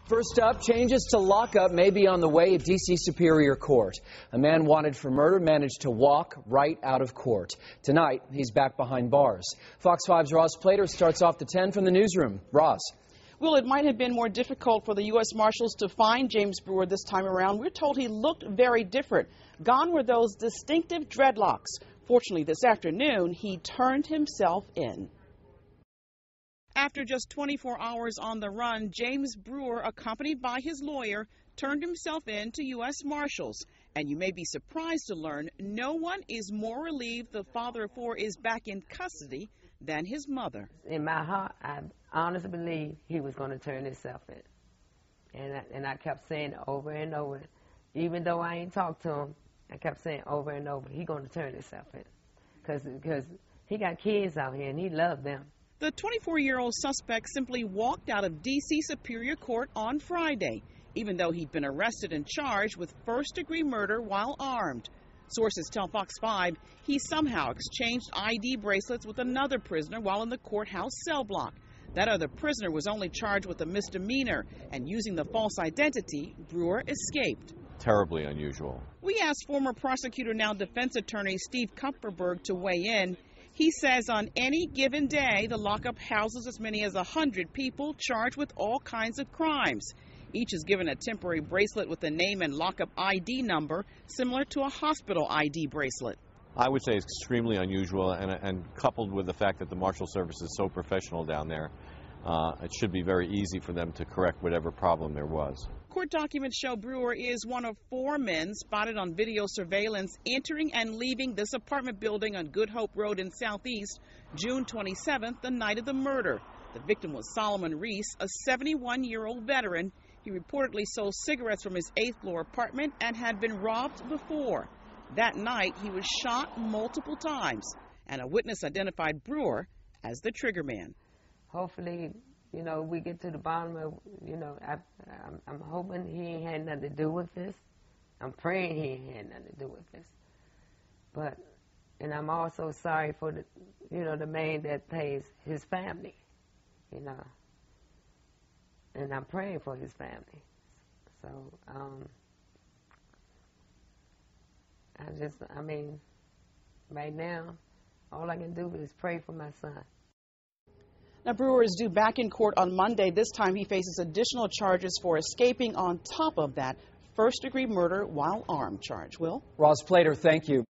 First up, changes to lockup may be on the way at D.C. Superior Court. A man wanted for murder managed to walk right out of court. Tonight, he's back behind bars. Fox 5's Roz Plater starts off the 10 from the newsroom. Roz. Well, it might have been more difficult for the U.S. Marshals to find James Brewer this time around. We're told he looked very different. Gone were those distinctive dreadlocks. Fortunately, this afternoon, he turned himself in. After just 24 hours on the run, James Brewer, accompanied by his lawyer, turned himself in to U.S. Marshals. And you may be surprised to learn no one is more relieved the father of four is back in custody than his mother. In my heart, I honestly believe he was going to turn himself in. And I kept saying it over and over. Even though I ain't talked to him, I kept saying over and over, he's going to turn himself in. Because he got kids out here and he loved them. The 24-year-old suspect simply walked out of D.C. Superior Court on Friday, even though he'd been arrested and charged with first-degree murder while armed. Sources tell Fox 5 he somehow exchanged ID bracelets with another prisoner while in the courthouse cell block. That other prisoner was only charged with a misdemeanor, and using the false identity, Brewer escaped. Terribly unusual. We asked former prosecutor, now defense attorney Steve Kupferberg to weigh in. He says on any given day, the lockup houses as many as 100 people charged with all kinds of crimes. Each is given a temporary bracelet with a name and lockup ID number, similar to a hospital ID bracelet. I would say it's extremely unusual, and coupled with the fact that the Marshal Service is so professional down there, it should be very easy for them to correct whatever problem there was. Court documents show Brewer is one of 4 men spotted on video surveillance entering and leaving this apartment building on Good Hope Road in Southeast June 27th, the night of the murder. The victim was Solomon Reese, a 71-year-old veteran. He reportedly sold cigarettes from his 8th floor apartment and had been robbed before. That night, he was shot multiple times, and a witness identified Brewer as the triggerman. Hopefully, we get to the bottom of, I'm hoping he ain't had nothing to do with this. I'm praying he ain't had nothing to do with this. And I'm also sorry for the man that pays his family, and I'm praying for his family. So, right now, all I can do is pray for my son. Now, Brewer is due back in court on Monday. This time he faces additional charges for escaping on top of that first-degree murder while armed charge. Will? Roz Plater, thank you.